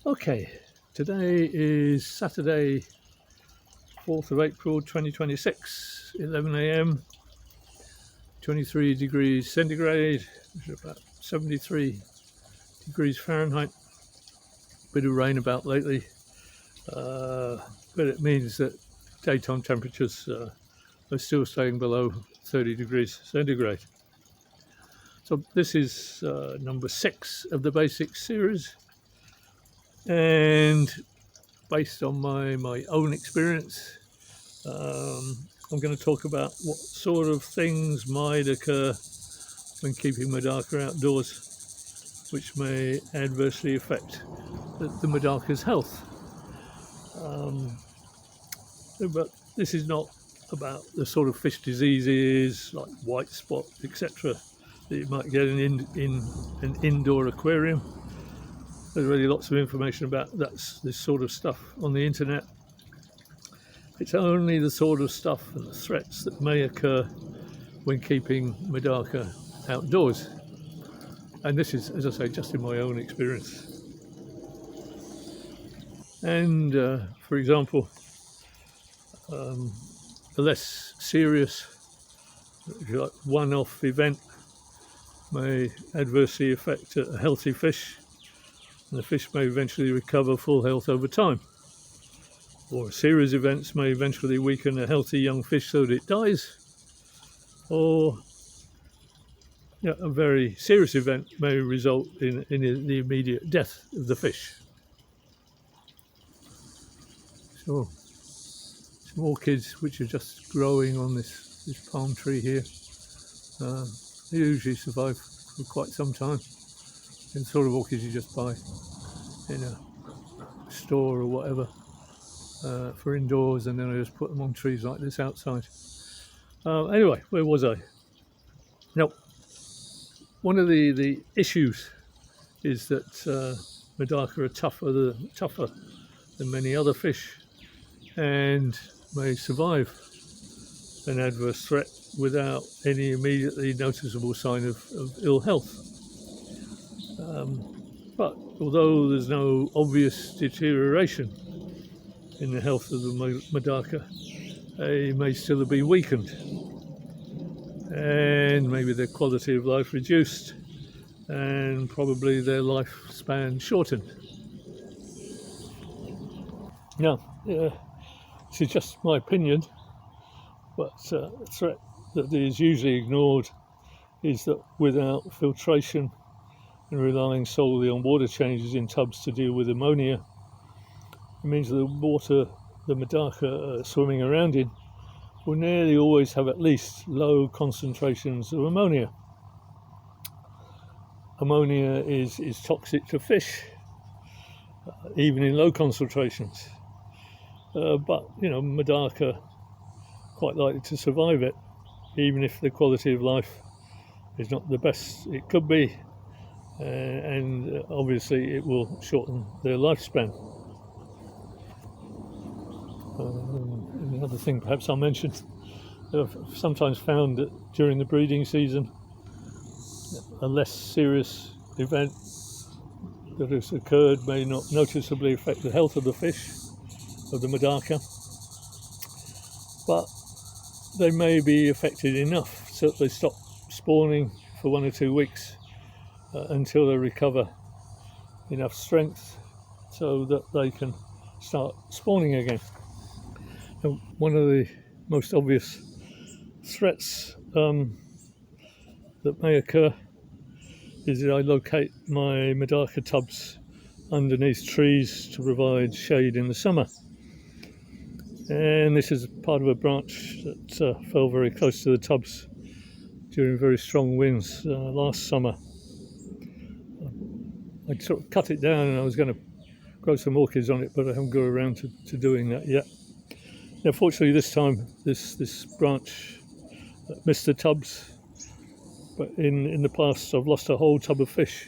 Okay, today is Saturday, 4th of April 2026, 11 a.m, 23 degrees centigrade, which is about 73 degrees Fahrenheit. Bit of rain about lately, but it means that daytime temperatures are still staying below 30 degrees centigrade. So this is number 6 of the basics series, and based on my own experience, I'm going to talk about what sort of things might occur when keeping MEDAKA outdoors, which may adversely affect the MEDAKA's health. But this is not about the sort of fish diseases like white spot, etc., that you might get in an indoor aquarium. There's really lots of information about this sort of stuff on the internet. It's only the sort of stuff and the threats that may occur when keeping MEDAKA outdoors. And this is, as I say, just in my own experience. And for example, a less serious, one-off event may adversely affect a healthy fish, and the fish may eventually recover full health over time. Or a series of events may eventually weaken a healthy young fish so that it dies, or a very serious event may result in the immediate death of the fish. So some orchids which are just growing on this palm tree here, they usually survive for quite some time. And sort of orchids you just buy in a store or whatever for indoors, and then I just put them on trees like this outside. Anyway, where was I? Now, one of the issues is that MEDAKA are tougher than many other fish, and may survive an adverse threat without any immediately noticeable sign of ill health. But although there's no obvious deterioration in the health of the MEDAKA, they may still be weakened, and maybe their quality of life reduced, and probably their lifespan shortened. Now, this is just my opinion, but a threat that is usually ignored is that without filtration and relying solely on water changes in tubs to deal with ammonia, it means the water the MEDAKA are swimming around in will nearly always have at least low concentrations of ammonia. Ammonia is toxic to fish, even in low concentrations. But MEDAKA quite likely to survive it, even if the quality of life is not the best it could be, and obviously it will shorten their lifespan. And the other thing perhaps I'll mention, I've sometimes found that during the breeding season, a less serious event that has occurred may not noticeably affect the health of the fish, of the MEDAKA, but they may be affected enough so that they stop spawning for 1 or 2 weeks until they recover enough strength so that they can start spawning again. And one of the most obvious threats that may occur is that I locate my MEDAKA tubs underneath trees to provide shade in the summer. And this is part of a branch that fell very close to the tubs during very strong winds last summer. I sort of cut it down and I was going to grow some orchids on it, but I haven't got around to doing that yet. Now, fortunately this time this branch missed the tubs, but in the past I've lost a whole tub of fish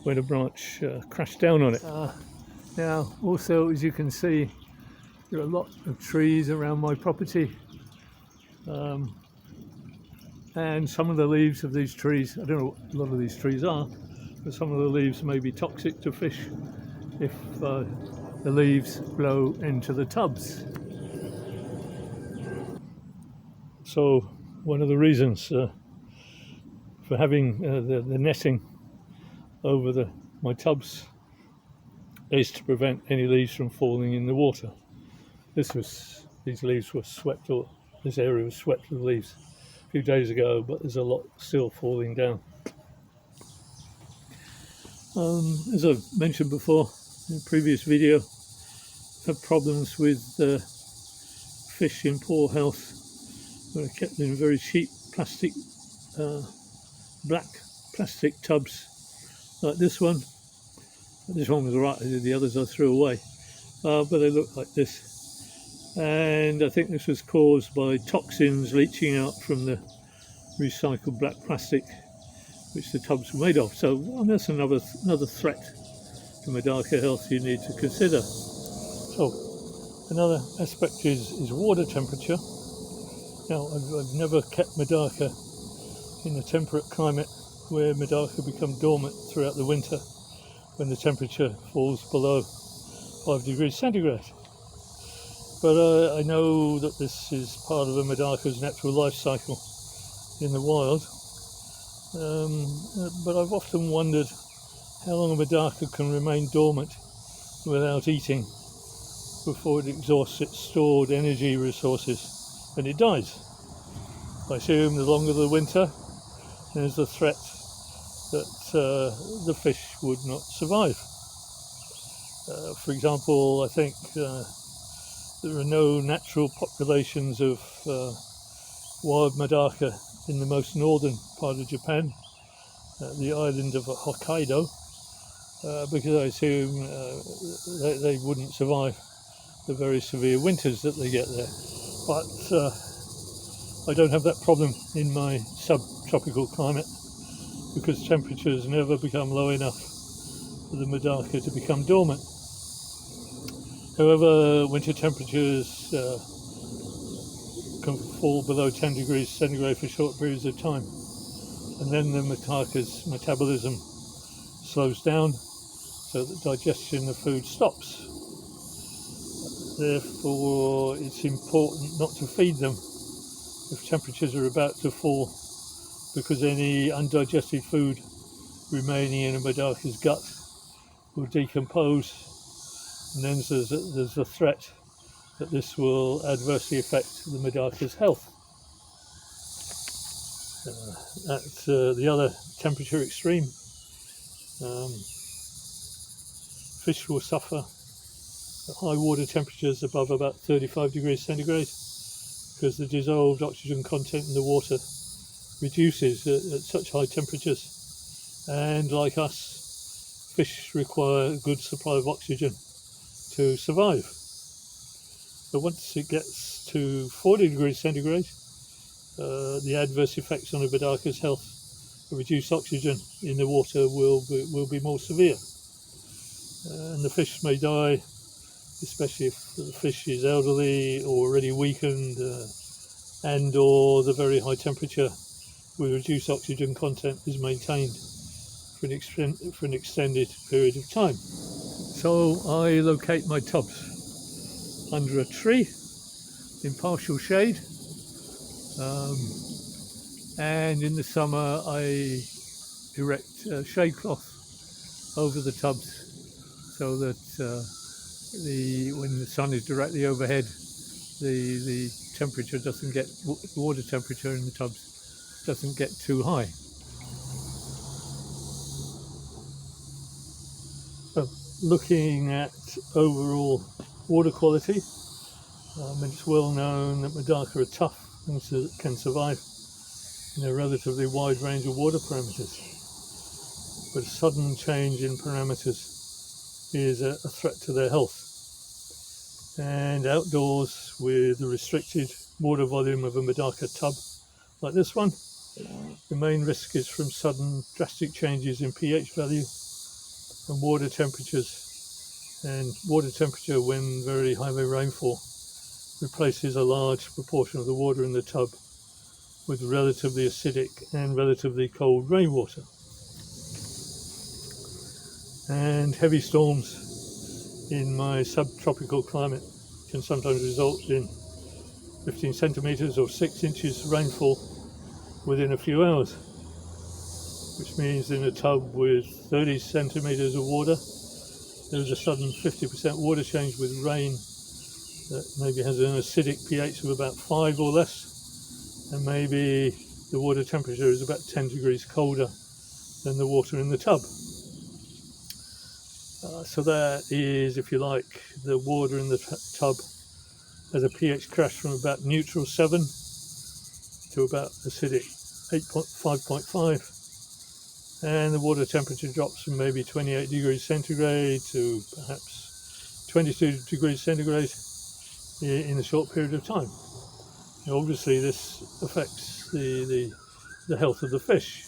when a branch crashed down on it. Now also, as you can see, there are a lot of trees around my property, and some of the leaves of these trees, I don't know what a lot of these trees are, but some of the leaves may be toxic to fish if the leaves blow into the tubs. So one of the reasons for having the netting over my tubs is to prevent any leaves from falling in the water. These leaves were swept, or this area was swept with leaves a few days ago, but there's a lot still falling down. As I've mentioned before in a previous video, I've had problems with fish in poor health when I kept them in very cheap plastic, black plastic tubs like this one. This one was right, the others I threw away, but they look like this. And I think this was caused by toxins leaching out from the recycled black plastic which the tubs were made of. So that's another threat to MEDAKA health you need to consider. So another aspect is water temperature. Now I've never kept MEDAKA in a temperate climate where MEDAKA become dormant throughout the winter when the temperature falls below 5 degrees centigrade. But I know that this is part of a MEDAKA's natural life cycle in the wild. But I've often wondered how long a MEDAKA can remain dormant without eating before it exhausts its stored energy resources and it dies. I assume the longer the winter, there's the threat that the fish would not survive. For example, I think there are no natural populations of wild MEDAKA in the most northern part of Japan, the island of Hokkaido, because I assume they wouldn't survive the very severe winters that they get there. But I don't have that problem in my subtropical climate because temperatures never become low enough for the MEDAKA to become dormant. However, winter temperatures can fall below 10 degrees centigrade for short periods of time, and then the MEDAKA's metabolism slows down so that digestion of food stops. Therefore, it's important not to feed them if temperatures are about to fall, because any undigested food remaining in a MEDAKA's gut will decompose, and then there's a threat that this will adversely affect the MEDAKA's health. At the other temperature extreme, fish will suffer at high water temperatures above about 35 degrees centigrade because the dissolved oxygen content in the water reduces at such high temperatures, and like us, fish require a good supply of oxygen to survive. So once it gets to 40 degrees centigrade, the adverse effects on the MEDAKA's health of reduced oxygen in the water will be more severe. And the fish may die, especially if the fish is elderly or already weakened, and or the very high temperature with reduced oxygen content is maintained for an extended period of time. So I locate my tubs under a tree in partial shade, and in the summer I erect a shade cloth over the tubs so that when the sun is directly overhead, the temperature doesn't get, water temperature in the tubs doesn't get too high. So looking at overall water quality, it's well known that MEDAKA are tough and can survive in a relatively wide range of water parameters. But a sudden change in parameters is a threat to their health. And outdoors with a restricted water volume of a MEDAKA tub like this one, the main risk is from sudden drastic changes in pH value and water temperatures. And water temperature, when very heavy rainfall, replaces a large proportion of the water in the tub with relatively acidic and relatively cold rainwater. And heavy storms in my subtropical climate can sometimes result in 15 centimetres or 6 inches rainfall within a few hours, which means in a tub with 30 centimetres of water, there's a sudden 50% water change with rain that maybe has an acidic pH of about 5 or less, and maybe the water temperature is about 10 degrees colder than the water in the tub. So that is, if you like, the water in the tub has a pH crash from about neutral 7 to about acidic 5.5, and the water temperature drops from maybe 28 degrees centigrade to perhaps 22 degrees centigrade in a short period of time. Now, obviously this affects the health of the fish.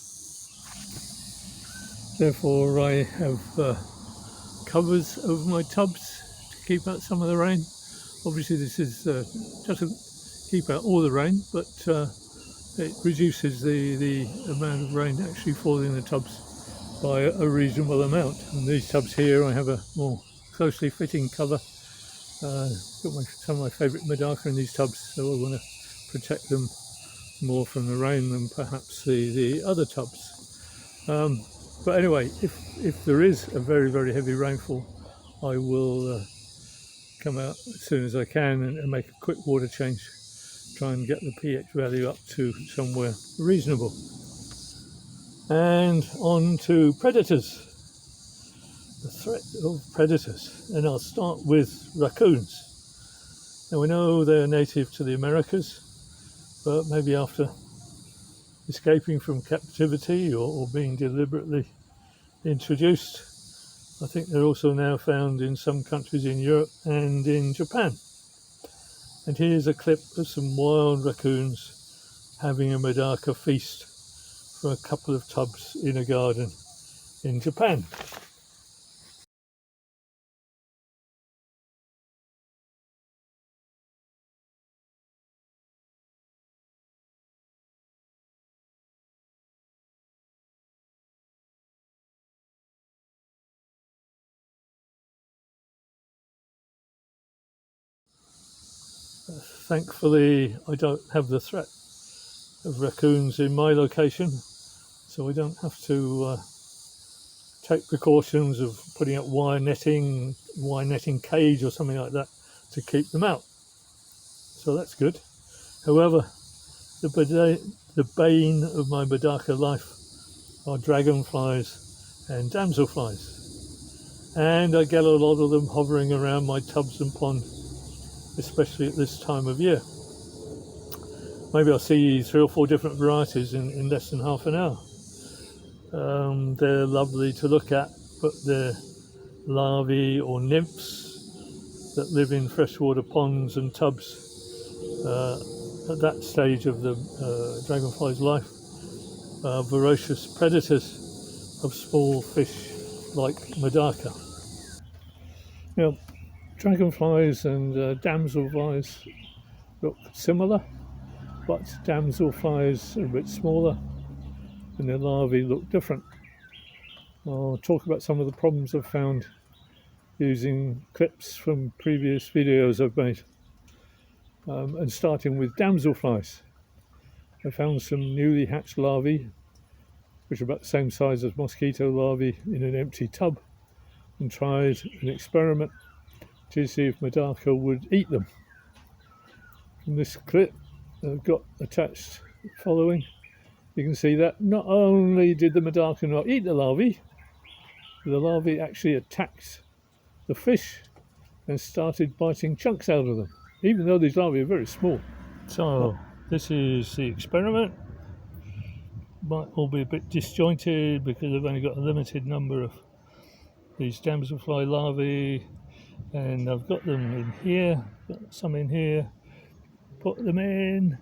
Therefore I have covers over my tubs to keep out some of the rain. Obviously this is doesn't keep out all the rain, but it reduces the amount of rain actually falling in the tubs by a reasonable amount. And these tubs here, I have a more closely fitting cover. Got some of my favourite MEDAKA in these tubs, so I want to protect them more from the rain than perhaps the other tubs. But anyway, if there is a very, very heavy rainfall, I will come out as soon as I can and make a quick water change, try and get the pH value up to somewhere reasonable. And on to predators, the threat of predators, and I'll start with raccoons. Now we know they're native to the Americas, but maybe after escaping from captivity or being deliberately introduced, I think they're also now found in some countries in Europe and in Japan. And here's a clip of some wild raccoons having a MEDAKA feast from a couple of tubs in a garden in Japan. Thankfully, I don't have the threat of raccoons in my location, so I don't have to take precautions of putting up wire netting cage or something like that to keep them out. So that's good. However, the bane of my MEDAKA life are dragonflies and damselflies, and I get a lot of them hovering around my tubs and pond, especially at this time of year. Maybe I'll see 3 or 4 different varieties in less than half an hour. They're lovely to look at, but they're larvae or nymphs that live in freshwater ponds and tubs. At that stage of the dragonfly's life, voracious predators of small fish like MEDAKA. Now, dragonflies and damselflies look similar, but damselflies are a bit smaller and their larvae look different. I'll talk about some of the problems I've found using clips from previous videos I've made. And starting with damselflies, I found some newly hatched larvae, which are about the same size as mosquito larvae, in an empty tub, and tried an experiment to see if MEDAKA would eat them. From this clip I've got attached following, you can see that not only did the MEDAKA not eat the larvae actually attacked the fish and started biting chunks out of them, even though these larvae are very small. So this is the experiment. Might all be a bit disjointed because I've only got a limited number of these damselfly larvae, and I've got them in here, got some in here. Put them in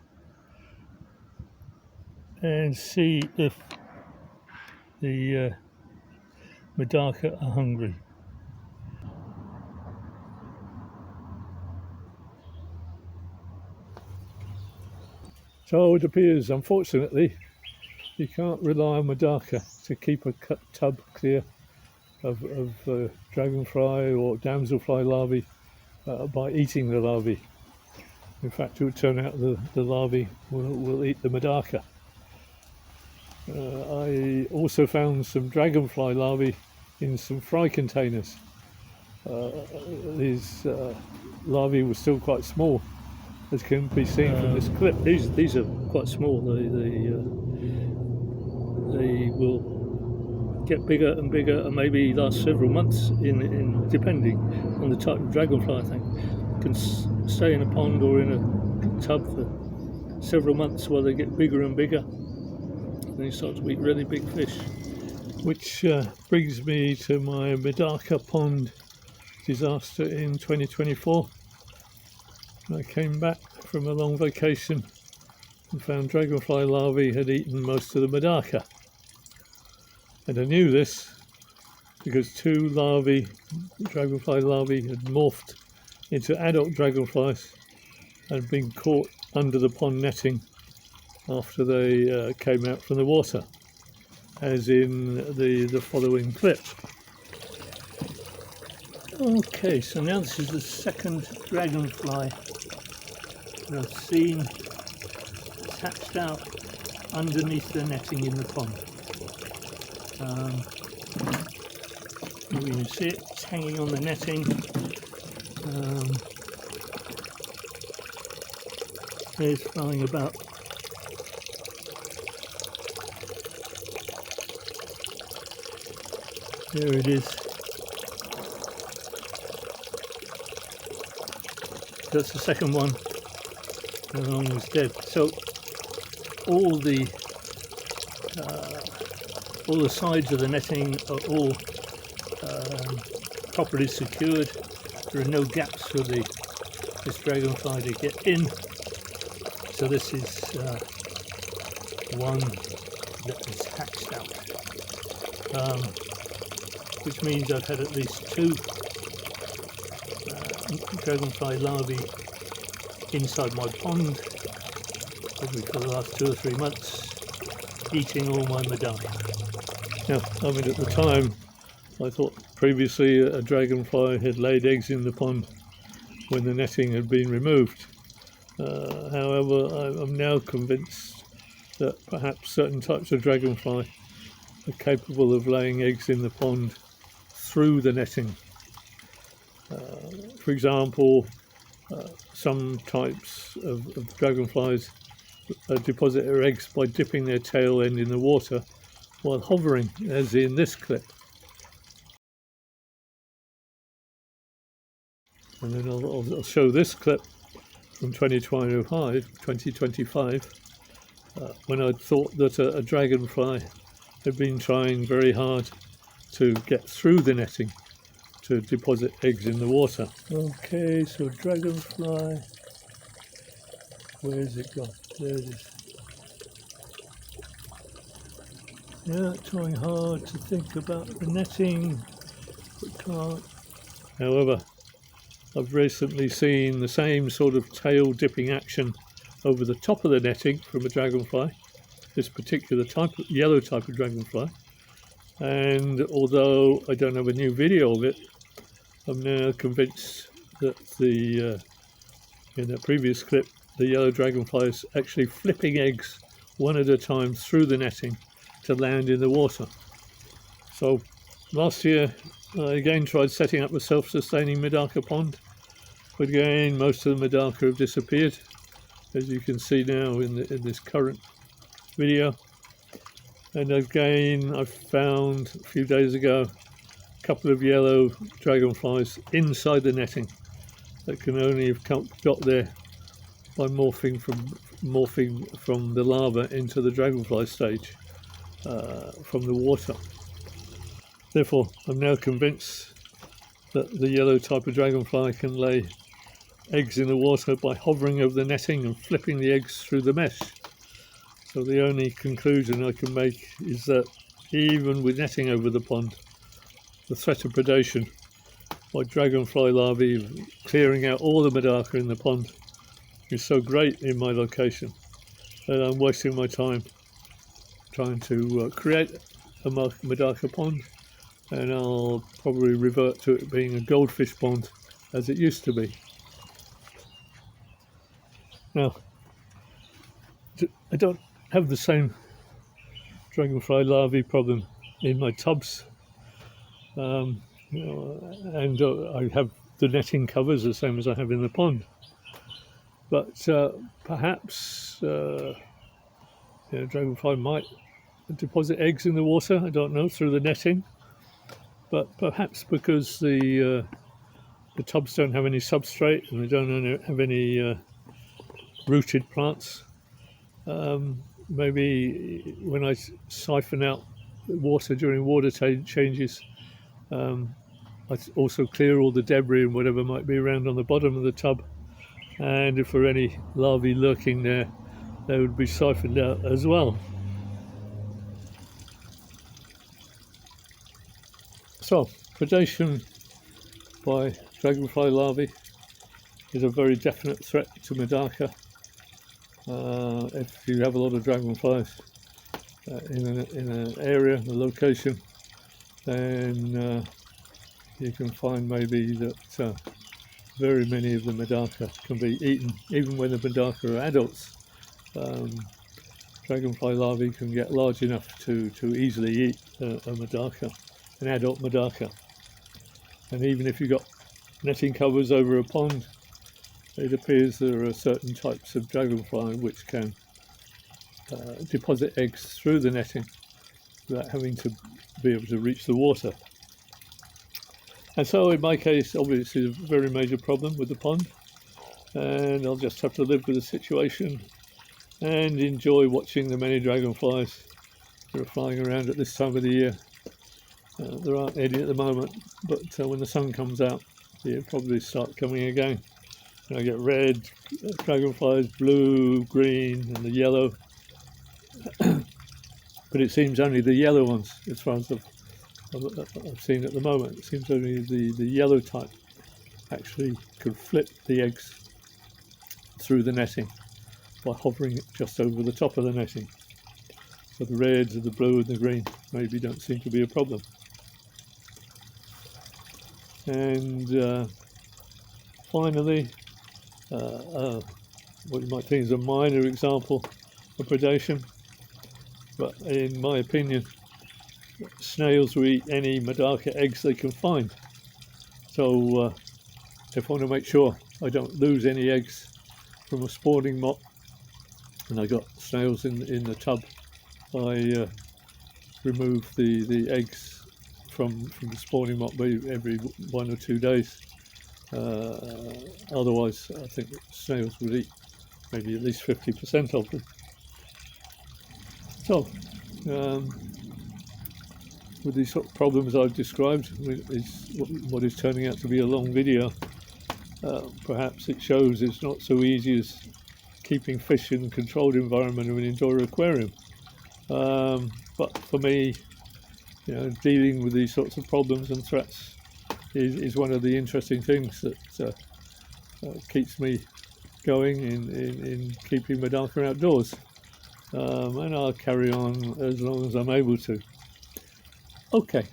and see if the MEDAKA are hungry. So it appears, unfortunately, you can't rely on MEDAKA to keep a tub clear dragonfly or damselfly larvae by eating the larvae. In fact, it would turn out the larvae will eat the MEDAKA. I also found some dragonfly larvae in some fry containers. These larvae were still quite small, as can be seen from this clip. These are quite small. They will get bigger and bigger and maybe last several months in depending on the type of dragonfly. I think can stay in a pond or in a tub for several months while they get bigger and bigger, and they start to eat really big fish. Which brings me to my MEDAKA pond disaster in 2024. I came back from a long vacation and found dragonfly larvae had eaten most of the MEDAKA. And I knew this because two dragonfly larvae had morphed into adult dragonflies and been caught under the pond netting after they came out from the water, as in the following clip. Okay, so now this is the second dragonfly that I've seen attached out underneath the netting in the pond. You can see it, it's hanging on the netting. It's flying about. There it is. That's the second one. The other one was dead. So all the sides of the netting are all properly secured. There are no gaps for this dragonfly to get in. So this is one that is hatched out, which means I've had at least two dragonfly larvae inside my pond, probably for the last 2 or 3 months, eating all my MEDAKA. Now, I mean, at the time, I thought previously a dragonfly had laid eggs in the pond when the netting had been removed. However, I'm now convinced that perhaps certain types of dragonfly are capable of laying eggs in the pond through the netting. For example, some types of dragonflies deposit their eggs by dipping their tail end in the water while hovering, as in this clip. And then I'll show this clip from 2025, when I thought that a dragonfly had been trying very hard to get through the netting to deposit eggs in the water. Okay, so dragonfly, where's it gone? There it is. Yeah, trying hard to think about the netting, but can't. However, I've recently seen the same sort of tail dipping action over the top of the netting from a dragonfly, this particular yellow type of dragonfly. And although I don't have a new video of it, I'm now convinced that in the previous clip, the yellow dragonfly is actually flipping eggs one at a time through the netting to land in the water. So last year I again tried setting up a self-sustaining MEDAKA pond, but again most of the MEDAKA have disappeared, as you can see now in this current video. And again I found a few days ago a couple of yellow dragonflies inside the netting that can only have got there by morphing from the larva into the dragonfly stage from the water. Therefore, I'm now convinced that the yellow type of dragonfly can lay eggs in the water by hovering over the netting and flipping the eggs through the mesh. So the only conclusion I can make is that even with netting over the pond, the threat of predation by dragonfly larvae clearing out all the MEDAKA in the pond is so great in my location that I'm wasting my time trying to create a MEDAKA pond and I'll probably revert to it being a goldfish pond as it used to be. Now, I don't have the same dragonfly larvae problem in my tubs, and I have the netting covers the same as I have in the pond. But perhaps dragonfly might deposit eggs in the water, I don't know, through the netting. But perhaps because the tubs don't have any substrate and they don't have any rooted plants, maybe when I siphon out the water during water changes, I also clear all the debris and whatever might be around on the bottom of the tub, and if there are any larvae lurking there, they would be siphoned out as well. So, predation by dragonfly larvae is a very definite threat to MEDAKA. If you have a lot of dragonflies in an area, a location, then you can find maybe that very many of the MEDAKA can be eaten. Even when the MEDAKA are adults, dragonfly larvae can get large enough to easily eat a MEDAKA, an adult MEDAKA. And even if you've got netting covers over a pond, it appears there are certain types of dragonfly which can deposit eggs through the netting without having to be able to reach the water. And so in my case, obviously, it's a very major problem with the pond, and I'll just have to live with the situation and enjoy watching the many dragonflies that are flying around at this time of the year. There aren't any at the moment, but when the sun comes out, they'll probably start coming again. And I get red dragonflies, blue, green, and the yellow. But it seems only the yellow ones, as far as I've seen at the moment. It seems only the yellow type actually could flip the eggs through the netting by hovering just over the top of the netting. So the reds and the blue and the green maybe don't seem to be a problem. And finally, what you might think is a minor example of predation, but in my opinion, snails will eat any MEDAKA eggs they can find. So if I want to make sure I don't lose any eggs from a spawning moth, and I got snails in the tub, I remove the eggs from the spawning moth every 1 or 2 days. Otherwise, I think snails would eat maybe at least 50% of them. So, with these sort of problems I've described, what is turning out to be a long video, perhaps it shows it's not so easy as keeping fish in a controlled environment of an indoor aquarium. But for me, dealing with these sorts of problems and threats is one of the interesting things that keeps me going in keeping MEDAKA outdoors. And I'll carry on as long as I'm able to. Okay,